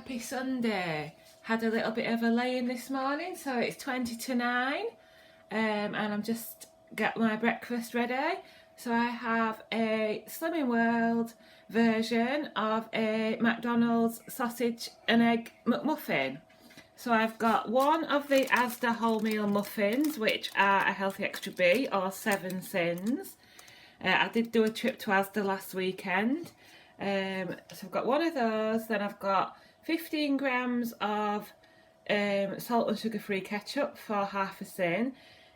Happy Sunday. Had a little bit of a lay-in this morning, so it's 20 to 9 and I'm just got my breakfast ready. So I have a Slimming World version of a McDonald's sausage and egg McMuffin. So I've got one of the Asda wholemeal muffins, which are a healthy extra B or 7 sins. I did do a trip to Asda last weekend. So I've got one of those, then I've got 15 grams of salt and sugar free ketchup for half a sin,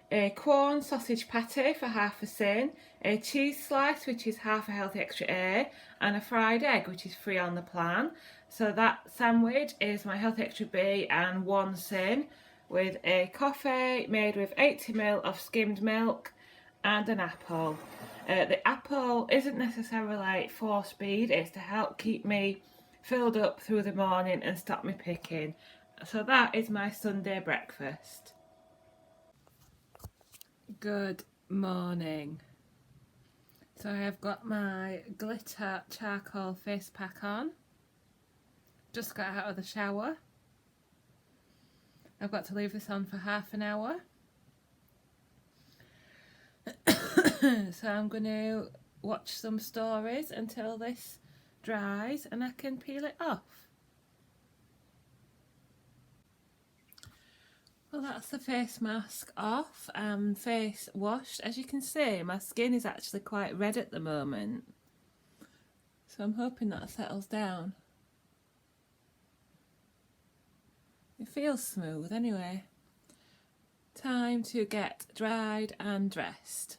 a corn sausage patty for half a sin, a cheese slice which is half a healthy extra A, and a fried egg which is free on the plan. So that sandwich is my healthy extra B and 1 sin, with a coffee made with 80ml of skimmed milk and an apple. The apple isn't necessarily for speed, it's to help keep me filled up through the morning and stop me picking. So that is my Sunday breakfast. Good morning. So I have got my glitter charcoal face pack on. Just got out of the shower. I've got to leave this on for half an hour. So I'm going to watch some stories until this dries and I can peel it off. Well, that's the face mask off and face washed. As you can see, my skin is actually quite red at the moment, so I'm hoping that settles down. It feels smooth anyway. Time to get dried and dressed.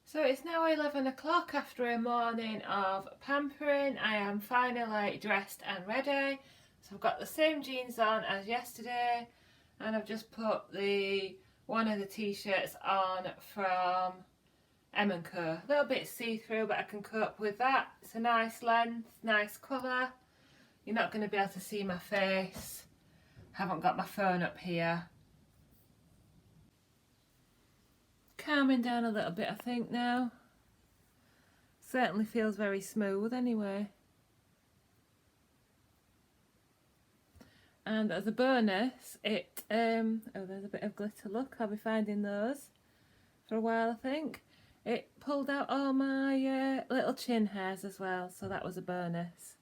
So it's now 11 o'clock after a morning of pampering. I am finally dressed and ready. So I've got the same jeans on as yesterday, and I've just put one of the t-shirts on from M&Co. A little bit see-through, but I can cope with that. It's a nice length, nice colour. You're not going to be able to see my face. Haven't got my phone up here. Calming down a little bit, I think, now. Certainly feels very smooth anyway. And as a bonus, oh, there's a bit of glitter, look, I'll be finding those for a while, I think. It pulled out all my little chin hairs as well, so that was a bonus.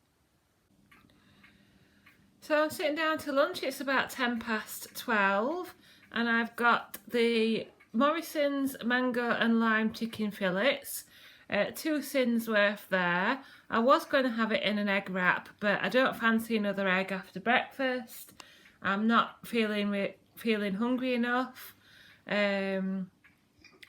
So I'm sitting down to lunch. It's about 12:10 and I've got the Morrison's mango and lime chicken fillets, 2 sins worth there. I was going to have it in an egg wrap, but I don't fancy another egg after breakfast. I'm not feeling hungry enough, and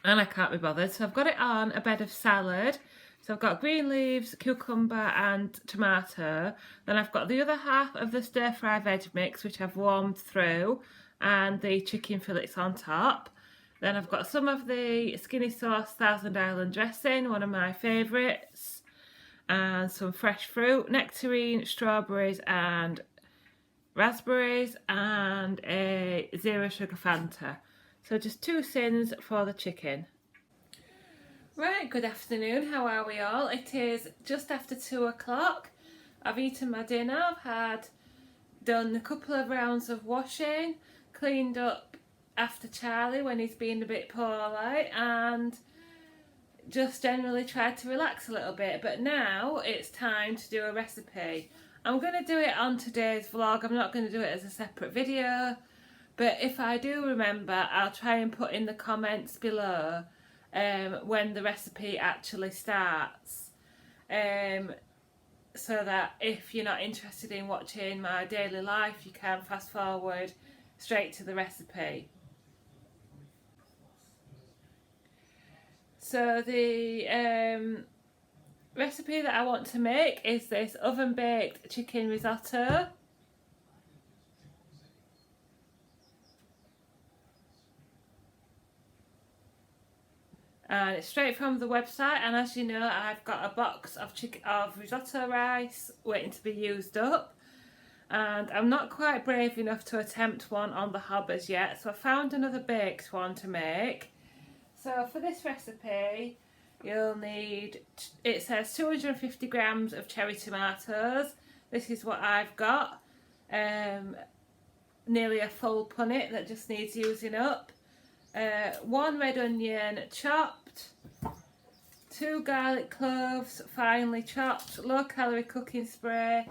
I can't be bothered. So I've got it on a bed of salad. So I've got green leaves, cucumber and tomato. Then I've got the other half of the stir fry veg mix, which I've warmed through, and the chicken fillets on top. Then I've got some of the skinny sauce Thousand Island dressing, one of my favourites, and some fresh fruit, nectarine, strawberries and raspberries, and a 0 sugar Fanta. So just 2 sins for the chicken. Right, good afternoon, how are we all? It is just after 2 o'clock. I've eaten my dinner, I've done a couple of rounds of washing, cleaned up after Charlie when he's been a bit poorly, and just generally tried to relax a little bit. But now it's time to do a recipe. I'm going to do it on today's vlog. I'm not going to do it as a separate video, but if I do remember, I'll try and put in the comments below when the recipe actually starts, so that if you're not interested in watching my daily life, you can fast forward straight to the recipe. So the recipe that I want to make is this oven baked chicken risotto. And it's straight from the website, and as you know, I've got a box of risotto rice waiting to be used up, and I'm not quite brave enough to attempt one on the hob as yet, so I found another baked one to make. So for this recipe you'll need, it says 250 grams of cherry tomatoes, this is what I've got. Nearly a full punnet that just needs using up. 1 red onion chopped, 2 garlic cloves finely chopped, low calorie cooking spray,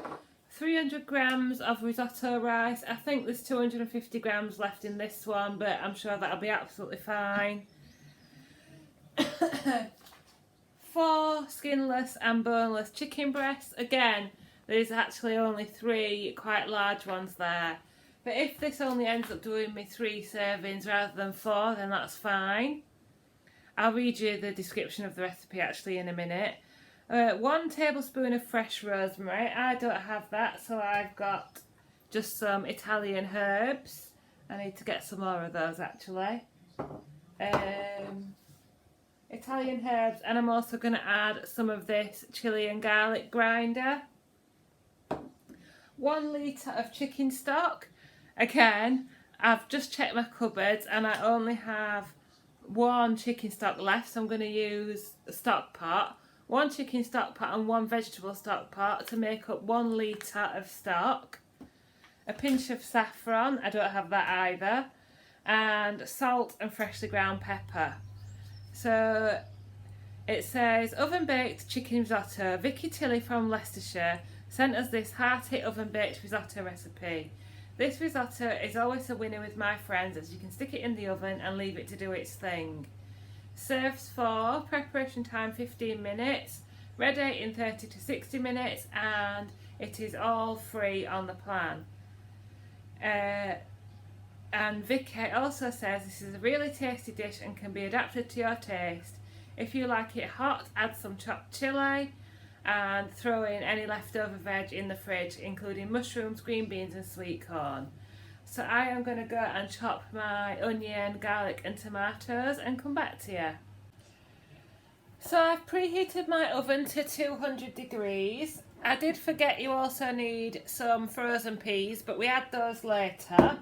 300 grams of risotto rice. I think there's 250 grams left in this one, but I'm sure that'll be absolutely fine. 4 skinless and boneless chicken breasts. Again, there's actually only 3 quite large ones there. But if this only ends up doing me 3 servings rather than 4, then that's fine. I'll read you the description of the recipe actually in a minute. 1 tablespoon of fresh rosemary. I don't have that, so I've got just some Italian herbs. I need to get some more of those actually. Italian herbs, and I'm also going to add some of this chili and garlic grinder. 1 litre of chicken stock. Again, I've just checked my cupboards and I only have 1 chicken stock left, so I'm going to use a stock pot. 1 chicken stock pot and 1 vegetable stock pot to make up 1 litre of stock. A pinch of saffron, I don't have that either. And salt and freshly ground pepper. So it says oven baked chicken risotto. Vicky Tilley from Leicestershire sent us this hearty oven baked risotto recipe. This risotto is always a winner with my friends, as you can stick it in the oven and leave it to do its thing. Serves for preparation time 15 minutes, ready in 30 to 60 minutes, and it is all free on the plan. And Vicky also says this is a really tasty dish and can be adapted to your taste. If you like it hot, add some chopped chilli and throw in any leftover veg in the fridge, including mushrooms, green beans and sweet corn. So I am going to go and chop my onion, garlic and tomatoes and come back to you. So I've preheated my oven to 200 degrees. I did forget you also need some frozen peas, but we add those later.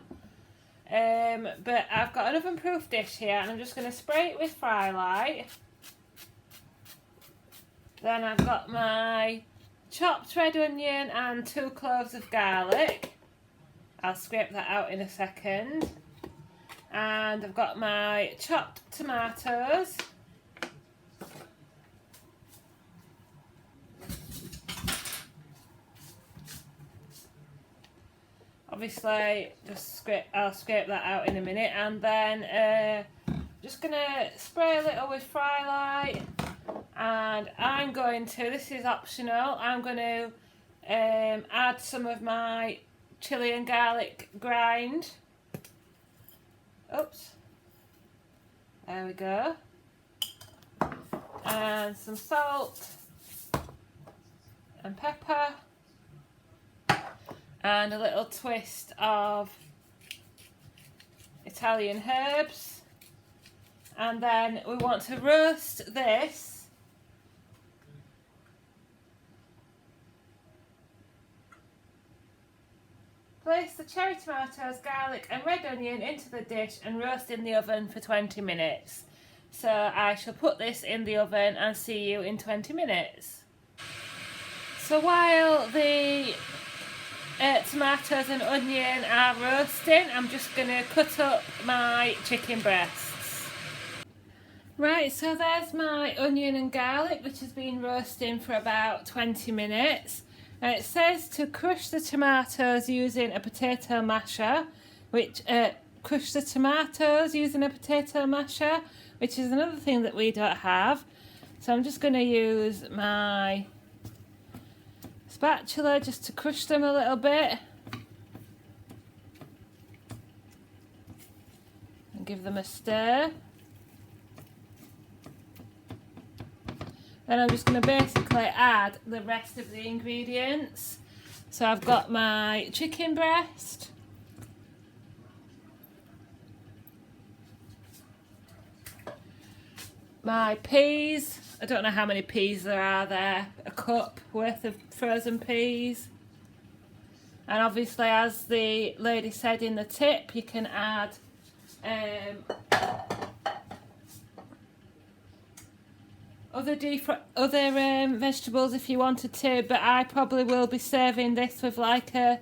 But I've got an oven proof dish here and I'm just going to spray it with Fry Light. Then I've got my chopped red onion and 2 cloves of garlic. I'll scrape that out in a second. And I've got my chopped tomatoes. Obviously, I'll scrape that out in a minute, and then just gonna spray a little with Fry Light, and I'm going to, this is optional, I'm going to add some of my chili and garlic grind. Oops, there we go, and some salt and pepper. And a little twist of Italian herbs. And then we want to roast this. Place the cherry tomatoes, garlic and red onion into the dish and roast in the oven for 20 minutes. So I shall put this in the oven and see you in 20 minutes. So while the tomatoes and onion are roasting, I'm just going to cut up my chicken breasts. Right, so there's my onion and garlic, which has been roasting for about 20 minutes. It says to crush the tomatoes using a potato masher, which is another thing that we don't have. So I'm just going to use my spatula just to crush them a little bit and give them a stir. Then I'm just going to basically add the rest of the ingredients. So I've got my chicken breast, my peas. I don't know how many peas there are there, a cup worth of frozen peas. And obviously, as the lady said in the tip, you can add other vegetables if you wanted to, but I probably will be serving this with like a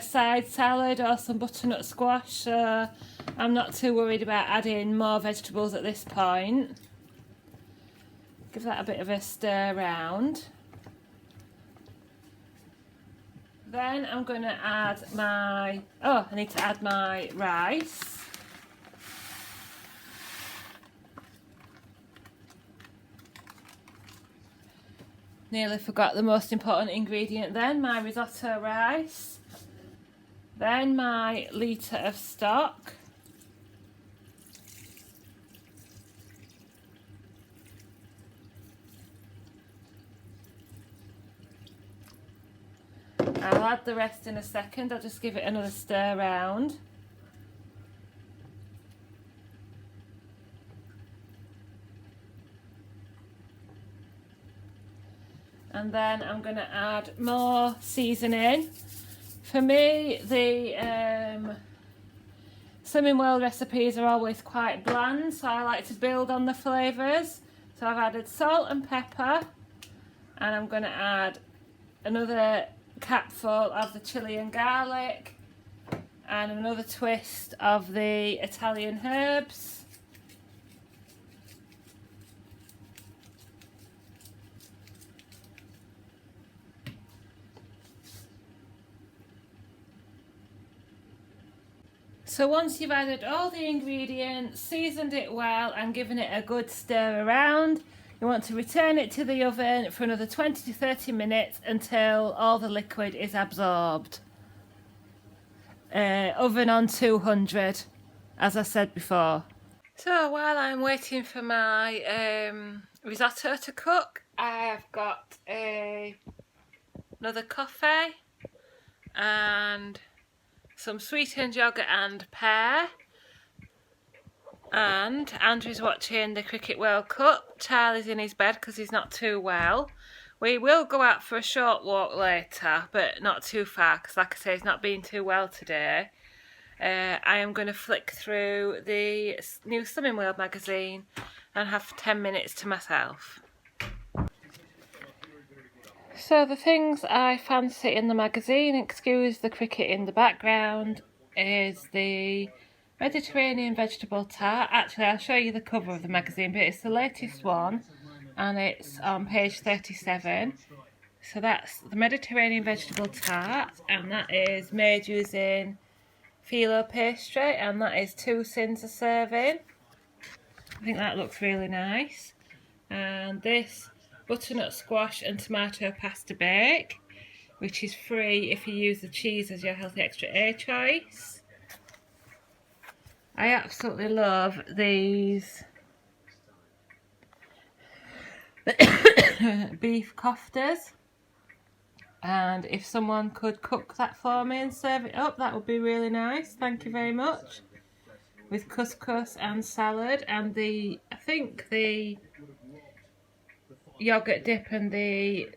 side salad or some butternut squash, so I'm not too worried about adding more vegetables at this point. Give that a bit of a stir around. Then I'm going to add my, I need to add my rice. Nearly forgot the most important ingredient then, my risotto rice. Then my litre of stock. I'll add the rest in a second, I'll just give it another stir round. And then I'm going to add more seasoning. For me, the Slimming World recipes are always quite bland, so I like to build on the flavours. So I've added salt and pepper, and I'm going to add another capful of the chilli and garlic, and another twist of the Italian herbs. So once you've added all the ingredients, seasoned it well and given it a good stir around, you want to return it to the oven for another 20 to 30 minutes until all the liquid is absorbed. Oven on 200, as I said before. So while I'm waiting for my risotto to cook, I've got another coffee and some sweetened yogurt and pear, and Andrew's watching the Cricket World Cup. Charlie's in his bed because he's not too well. We will go out for a short walk later, but not too far because, like I say, he's not been too well today. I am going to flick through the new Slimming World magazine and have 10 minutes to myself. So the things I fancy in the magazine, excuse the cricket in the background, is the Mediterranean vegetable tart. Actually, I'll show you the cover of the magazine, but it's the latest one and it's on page 37. So that's the Mediterranean vegetable tart, and that is made using phyllo pastry, and that is 2 sins a serving. I think that looks really nice. And this butternut squash and tomato pasta bake, which is free if you use the cheese as your healthy extra A choice. I absolutely love these beef koftas, and if someone could cook that for me and serve it up, that would be really nice. Thank you very much. With couscous and salad, and I think the yogurt dip and the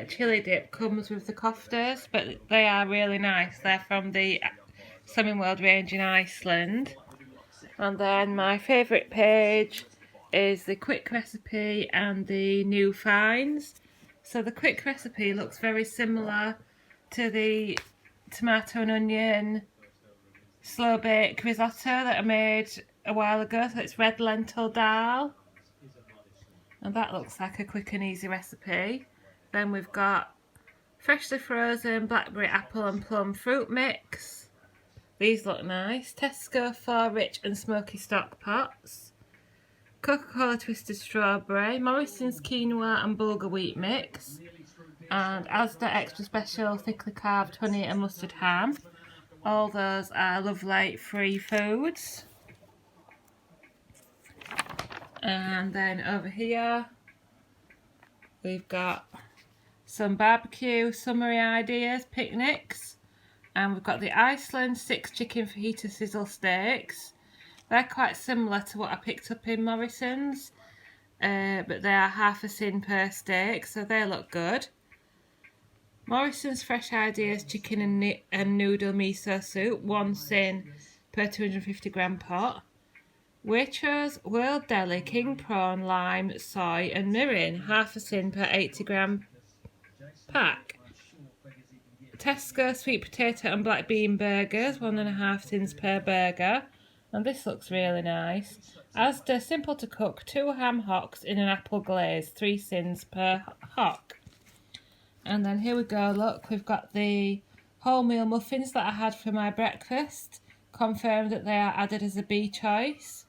chili dip comes with the koftas, but they are really nice. They're from the Slimming World range in Iceland. And then my favourite page is the quick recipe and the new finds. So the quick recipe looks very similar to the tomato and onion slow bake risotto that I made a while ago. So it's red lentil dal. And that looks like a quick and easy recipe. Then we've got freshly frozen blackberry, apple and plum fruit mix. These look nice. Tesco 4 rich and smoky stock pots. Coca-Cola twisted strawberry. Morrison's quinoa and bulgur wheat mix. And Asda extra special thickly carved honey and mustard ham. All those are lovely free foods. And then over here we've got some barbecue summery ideas, picnics, and we've got the Iceland 6 chicken fajita sizzle steaks. They're quite similar to what I picked up in Morrison's, but they are half a sin per steak, so they look good. Morrison's fresh ideas chicken and noodle miso soup, 1 sin per 250 gram pot. Waitrose World Deli King Prawn Lime Soy and Mirin, half a tin per 80g pack. Tesco Sweet Potato and Black Bean Burgers, 1.5 tins per burger. And this looks really nice. Asda Simple to Cook 2 ham hocks in an apple glaze, 3 cents per hock. And then here we go, look, we've got the wholemeal muffins that I had for my breakfast. Confirmed that they are added as a B choice.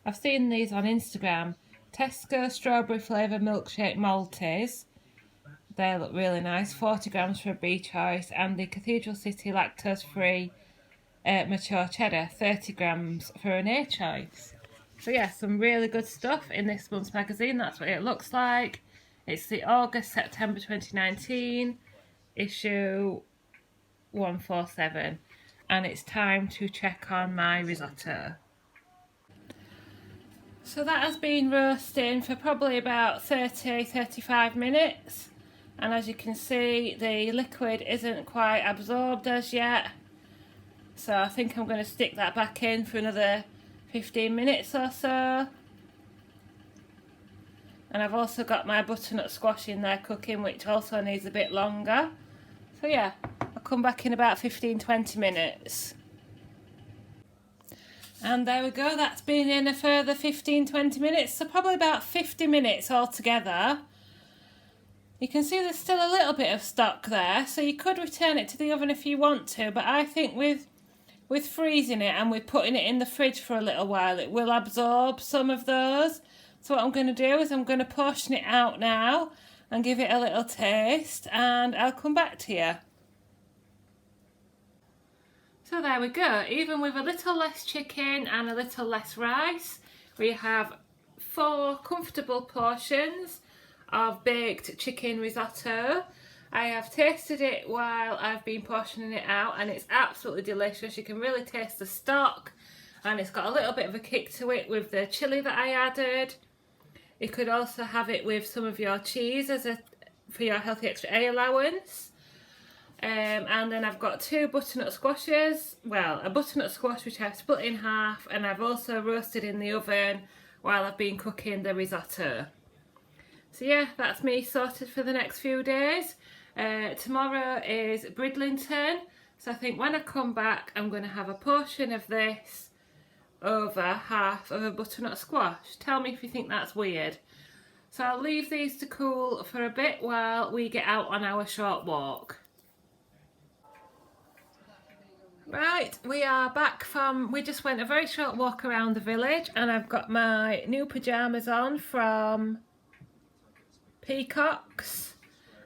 I've seen these on Instagram. Tesco Strawberry Flavour Milkshake Maltese. They look really nice, 40g for a B choice. And the Cathedral City Lactose Free Mature Cheddar, 30g for an A choice. So yeah, some really good stuff in this month's magazine. That's what it looks like. It's the August-September 2019 issue 147. And it's time to check on my risotto. So that has been roasting for probably about 30-35 minutes. And as you can see, the liquid isn't quite absorbed as yet. So I think I'm going to stick that back in for another 15 minutes or so. And I've also got my butternut squash in there cooking, which also needs a bit longer. So yeah, I'll come back in about 15-20 minutes. And there we go, that's been in a further 15-20 minutes, so probably about 50 minutes altogether. You can see there's still a little bit of stock there, so you could return it to the oven if you want to, but I think with freezing it and with putting it in the fridge for a little while, it will absorb some of those. So what I'm going to do is I'm going to portion it out now and give it a little taste, and I'll come back to you. So there we go, even with a little less chicken and a little less rice, we have 4 comfortable portions of baked chicken risotto. I have tasted it while I've been portioning it out and it's absolutely delicious. You can really taste the stock and it's got a little bit of a kick to it with the chilli that I added. You could also have it with some of your cheese for your healthy extra A allowance. And then I've got 2 butternut squashes, well, a butternut squash which I've split in half, and I've also roasted in the oven while I've been cooking the risotto. So yeah, that's me sorted for the next few days. Tomorrow is Bridlington, so I think when I come back I'm going to have a portion of this over half of a butternut squash. Tell me if you think that's weird. So I'll leave these to cool for a bit while we get out on our short walk. Right, we are back we just went a very short walk around the village and I've got my new pyjamas on from Peacocks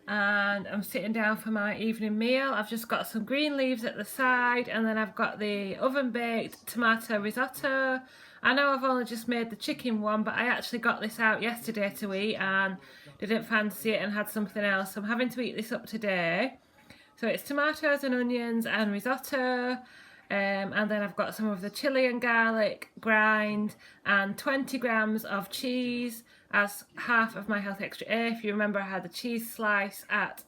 and I'm sitting down for my evening meal. I've just got some green leaves at the side and then I've got the oven baked tomato risotto. I know I've only just made the chicken one, but I actually got this out yesterday to eat and didn't fancy it and had something else, so I'm having to eat this up today. So it's tomatoes and onions and risotto, and then I've got some of the chilli and garlic grind and 20g of cheese as half of my healthy extra A. If you remember, I had a cheese slice at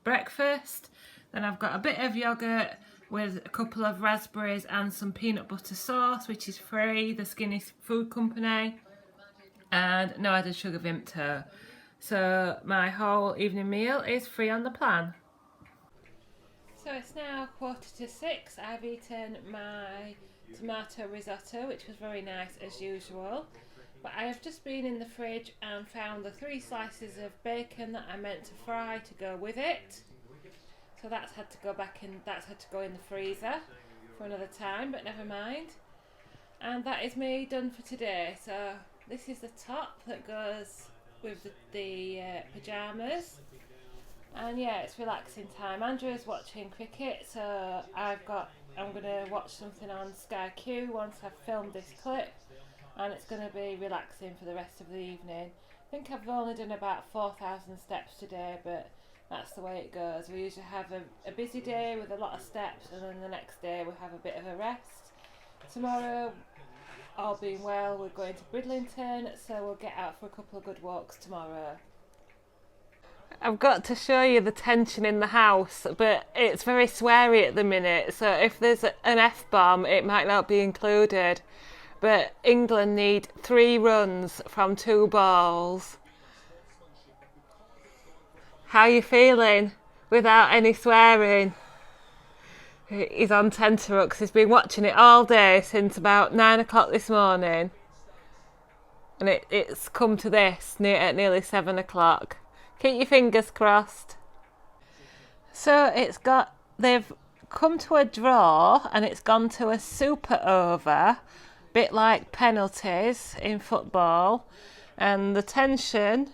breakfast. Then I've got a bit of yoghurt with a couple of raspberries and some peanut butter sauce, which is free, the Skinny Food Company, and no added sugar Vimto. So my whole evening meal is free on the plan. So it's now 6:15. I've eaten my tomato risotto, which was very nice as usual. But I have just been in the fridge and found the 3 slices of bacon that I meant to fry to go with it. So that's had to go in the freezer for another time, but never mind. And that is me done for today. So this is the top that goes with the pyjamas. And yeah, it's relaxing time. Andrew's watching cricket, so I'm going to watch something on Sky Q once I've filmed this clip, and it's going to be relaxing for the rest of the evening. I think I've only done about 4,000 steps today, but that's the way it goes. We usually have a busy day with a lot of steps, and then the next day we have a bit of a rest. Tomorrow, all being well, we're going to Bridlington, so we'll get out for a couple of good walks tomorrow. I've got to show you the tension in the house, but it's very sweary at the minute, so if there's an F-bomb it might not be included. but England need 3 runs from 2 balls. How are you feeling without any swearing? He's on tenterhooks. He's been watching it all day since about 9 o'clock this morning. And it's come to this at nearly 7 o'clock. Keep your fingers crossed. So they've come to a draw and it's gone to a super over, bit like penalties in football. And the tension,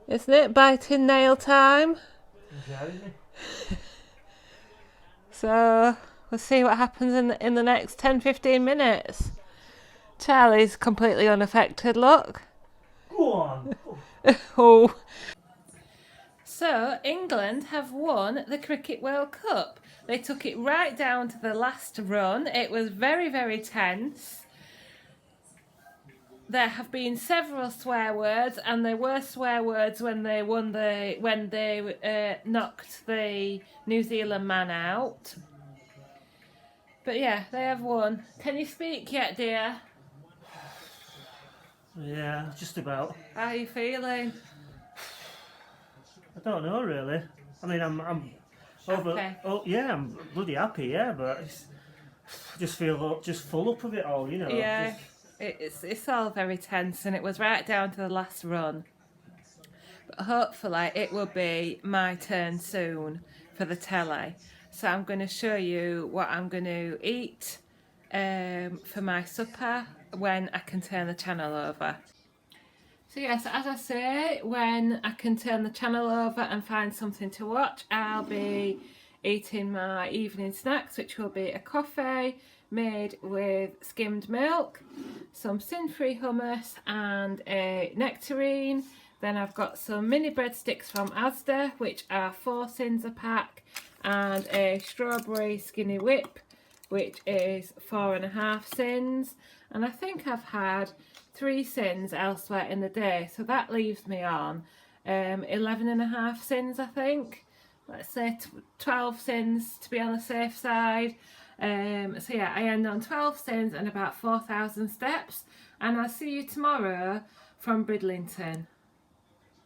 isn't it? Biting nail time. So we'll see what happens in the next 10-15 minutes. Charlie's completely unaffected, look. Go on. Oh. So England have won the Cricket World Cup. They took it right down to the last run. It was very, very tense. There have been several swear words, and there were swear words when they knocked the New Zealand man out. But yeah, they have won. Can you speak yet, dear? Yeah, just about. How are you feeling? I don't know really. I mean, I'm over. Happy. Oh yeah, I'm bloody happy. Yeah, but I just feel just full up of it all, you know. Yeah, it's all very tense, and it was right down to the last run. But hopefully, it will be my turn soon for the telly. So I'm going to show you what I'm going to eat for my supper when I can turn the channel over. So yes, as I say, when I can turn the channel over and find something to watch, I'll be eating my evening snacks, which will be a coffee made with skimmed milk, some sin-free hummus and a nectarine. Then I've got some mini breadsticks from Asda, which are 4 sins a pack, and a strawberry skinny whip, which is 4.5 sins. And I think I've had 3 sins elsewhere in the day, so that leaves me on 11.5 sins, I think. Let's say 12 sins to be on the safe side. So yeah, I end on 12 sins and about 4,000 steps, and I'll see you tomorrow from Bridlington.